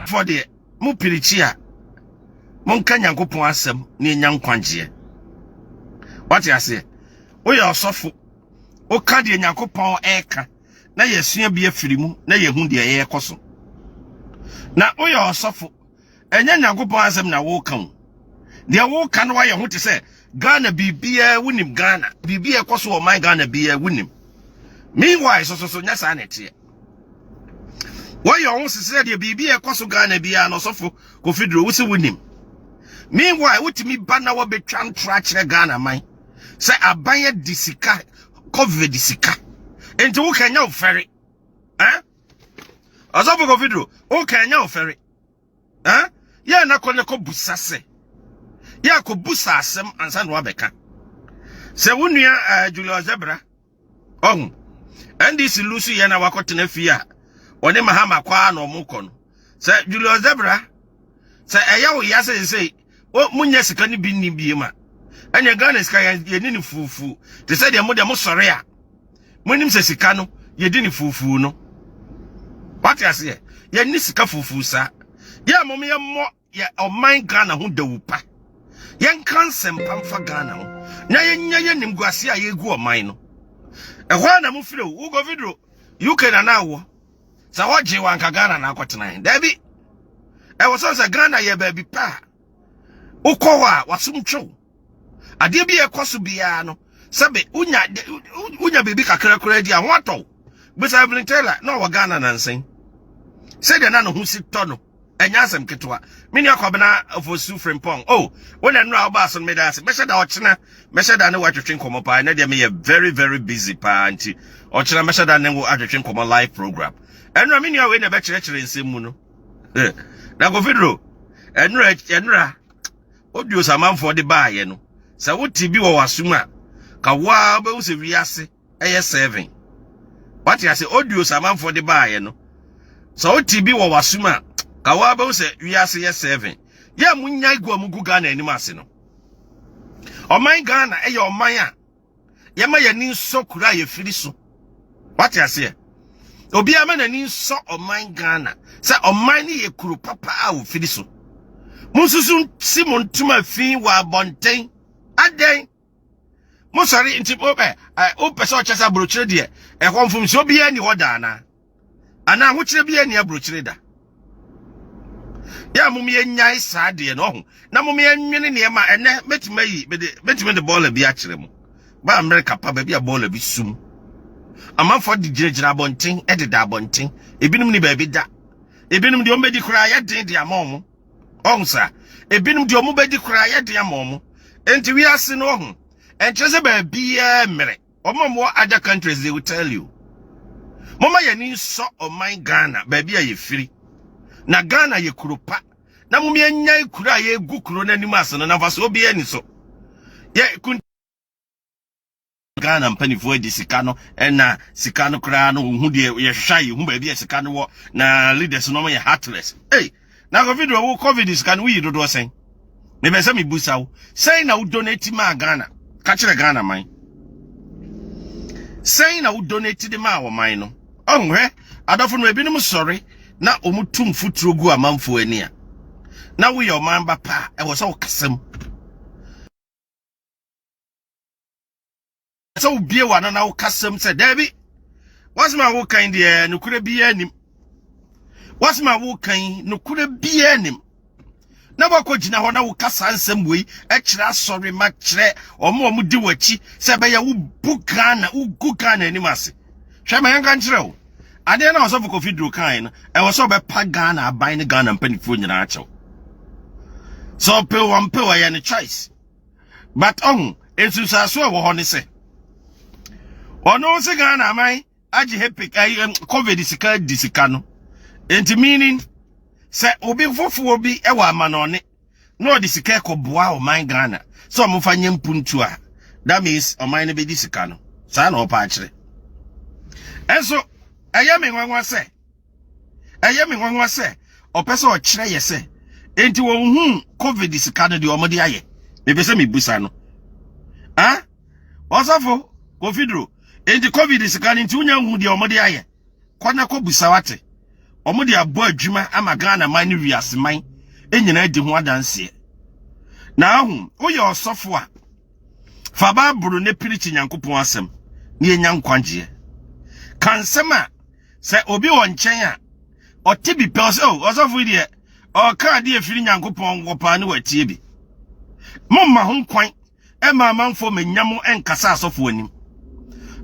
for the mu pirichia mon ka Nyankopon asem na enya nkwanje what you say we osofo o ka de Nyankopon eka na yesua bi afiri mu na yehu de ye ekoso na we osofo enya Nyankopon asem na wo kan de wo kan wa ye hu te se Ghana bibia wunim Ghana bibia ekoso o man Ghana bibia wunim meanwhile so nyasa na tie why you want to say the BB a cost Ghana be an osofo confidro wusi wunim. Meanwhile, what me banner will be trash Ghana mine. Say abaya disika cover disika. Into who can you ferry? Huh? Osofo confidro, who can you ferry? Huh? Ya na kone ko busase. Ya ko busa asem ansa no abeka. Se wunua Julius Debrah. And this Lucy yana wakotena fia. Wode mahama kwa na omukọ no se Julius Debrah se eya wo ya se o munya sika ni bi ni bi ma anya Ghana sika ye ni fufu te se de mo sore a munim se sika no ye di ni fufu no what you say ye ni sika fufu sa ya mom ye mo ye oman Ghana ho dawupa ye nkansem pamfa Ghana ho na ye nya ye nim guase a ye gu oman no ehwa na mo fire wo go video UK na na wo sa waje wanka Ghana na akotena Dabi e wo so se Ghana ye ba bi pa ukowa wasumtwo ade bi ekoso bia no sabe unya bebi kakra kra di ahoto bisa blintela na wo Ghana na nsen se de na no hu si to no enya asem ketwa mini akwabena ofosu frempong wona nura obaso me da se be da ochena me da ne watwetwen komo pa na de me ye very very busy pa anti ochena me da ne wo atwetwen komo live program enura mini awe na be kire nsem mu no na go fidro enura odio samanfo de baaye no sa woti bi wo wasuma ka wa be wo se wiase eye 7 what you say odio samanfo de baaye no sa woti bi wo wasuma ka wa be wo se wiase ye 7 ya munya igwa mugu Ghana anim ase no oman Ghana eye oman a ye ma ye ni so kura ye firi so what you say obi ama na ni so oman Ghana sa oman ni ye kuru papa a wo firi so mususu Simon tuma fi wa bonten aden musari nti o pesa o chesa brochire de e konfum so obi ani hoda ana ho kire bi ani abrochire da ya mum ye nyai sa de no ho na mum ye nwene ne ma ene metima de ball bi a kire mu ba America pa ba bi a ball bi sum amanfo de girejira bonten e de da bonten ebinim ni ba bi da ebinim de o medi kura ya den de amom onsa ebinim de o mu bedi kura ya de amom enti wi ase no ho entrese ba bia mere omamo other countries they will tell you mama ya ni so oman Ghana ba bia ye firi na Ghana ye kuropa na mum ye nyai kura ye gu kuro na nim ase no na fa so obi ani so ye Ghana mpanifo edi sika no na sika no kura no hu de ye hwai hu ba bia sika no wo na leaders no ye heartless na go video wo covid sika no wi dodo sen me be se me busa wo sen na wo donate ma Ghana ka kire Ghana man sen na wo donate de ma wo man no onhwe adofo no ebinim sorry na omutum futuro gu amanfo ani a na wo ye oman ba pa e wo so kasam so bie wa na wo kasam se Dabi wasma wo kan de nukure bie anim wasma wo kan nukure bie anim na bako gina ho na wo kasa nsem wei e kira sorry ma kire omo di wachi se be ya wo bugana wo gugana anim ase hwe ma yanka nkire wo ade na osofo kofidro kan no e wo so be pa Ghana aban ne Ghana mpanifo nyina achew so pe wa ya ne choice but ensusa so e wo ho ne se ono se Ghana aman agi happy covid sika disika no enti meaning se obi fofo obi e wa amanone no de sika ko boa o man Ghana so mo fa nyempuntu a that means o man ne be disika no sa na opa akire enso ayame nwanwa se opese o kire ye se enti wo hu covid sika no de o mo de aye me be se me busa no osafo kofidro enti covid sika no enti unya hu de o mo de aye kwana ko busa wate omo de abo adwuma ama Ghana man ni wiase man enyina di ho adanse na ahu wo ye osofo a fa Bible ne pirichi Nyankopon asem ne enya nkwagye kansema se obi won nchen a otibi pels osofo die o ka de afiri Nyankopon wopa ne watie bi momma ho nkwan ema amanfo menyam enkasa asofo anim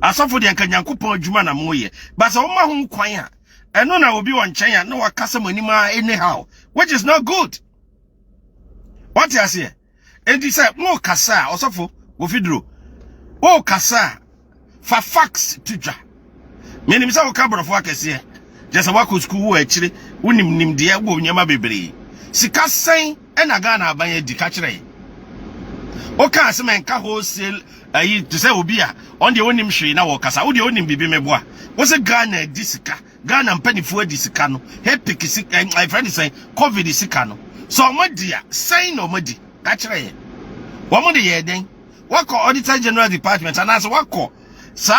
asofo de nka Nyankopon adwuma na moye basa wo ma ho nkwan a eno na obi won nchen a na wakasa manim anyhow which is not good. What you say? And he said, no kasa, osofo, Oduro. Oh kasa, for facts teacher. Many misa okabro for kese. Just a wako school actually, unim dia wo nyama bebre. Sika sen e na Ghana abanye di kachire. O ka asem enka wholesale ayi to say obi a on the onim hwe na wo kasa. Wo de onim bibi meboa. Wo se Ghana di sika. Ghana mpanifo di sika no. Epic sika, my friend is saying COVID sika no. So omodia say no modi kachire ye womo de ye den wako auditor general department anaso wako sa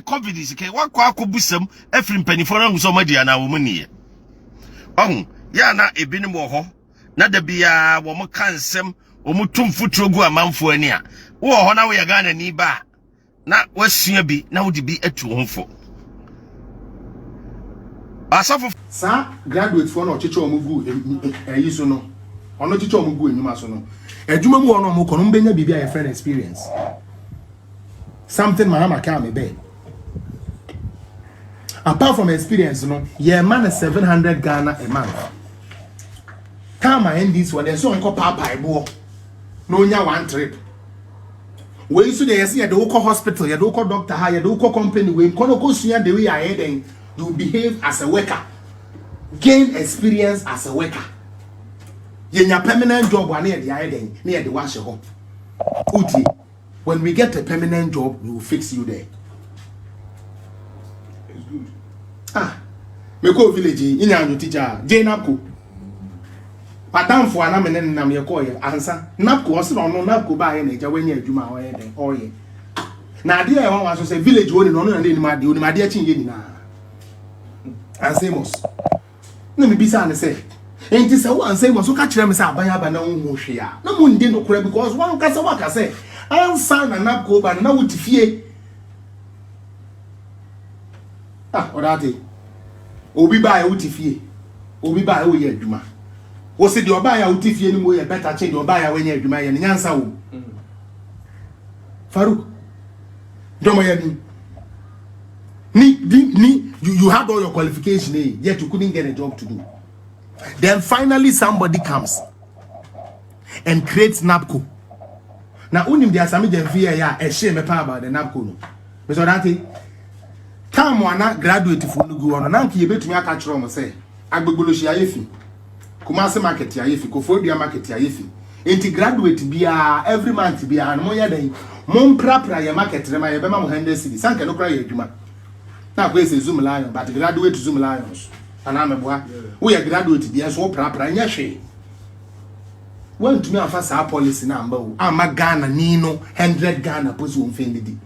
COVID sike wako akobusam afrim panifo na so omodia na womo niye ohun ya na ebinim wo ho na da bia womo kansem womo tumfutro gu amanfo ani a wo ho na wo ye Ghana ni ba na wasua bi na wo de bi atu honfo asafo sa graduate for no chicho omugu so no ono chicho omugu enyuma so no adwuma mu ono mo kono mbenya bibia your friend experience something mama can me be apart from experience no yeah man 700 Ghana a month time I end this one so onko papa ebo no nya one trip we so dey say the local hospital the local doctor ha the local company we kono ko sua the way I then you behave as a worker, gain experience as a worker. Yenya permanent job one near the island, near the wash home. Uti, when we get a permanent job, we will fix you there. It's good. Me go village in your teacher, Jane Napco. Madam for an amen nam your coy, answer. Napco was no Napco by any when you do my way or ye. Now, dear, I want to say village one on and my dear chin. And Samos. No me bisa and say. Ain't this a one say was so catch them as a bayaba no mushia. No moon didn't know because one casawaka say. I'll sign and not go but now with fear. Or that Obi by Utifie. Obi by Oye Juma. Was it your buyer Utifie anymore? Better change your buyer when you're Juma and Yansa. Farouk. Don't you had all your qualification, yet you couldn't get a job to do. Then finally somebody comes and creates NAPCO. Now unim dia sami dem fear ya e shame about the NAPCO no. Mr. Dante, time wana graduate for no go on na nki yebetumi aka kire mo say agbegbolo shi ayefi. Kumase market ayefi, Kofodia market ayefi. Enti graduate bia every month bia no mo ya den. Mon prapra ya market rema ye be ma mo 100 cedi. Sanke no kra ye adwuma. Na go say Zoom Lion, but graduate Zoom Lions. And I'm a boy. We are graduate, the so proper, and yes, well, to me, I first our policy number. I'm a Ghana, Nino, 100 Ghana, puts one offended.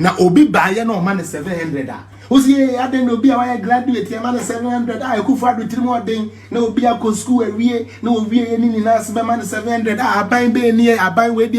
Now, Obi buyer no man 700. Who's here? I didn't be a graduate, a man 700. I could find with 3 more thing. No be a school, no be any nice man 700. I buy near, I buy with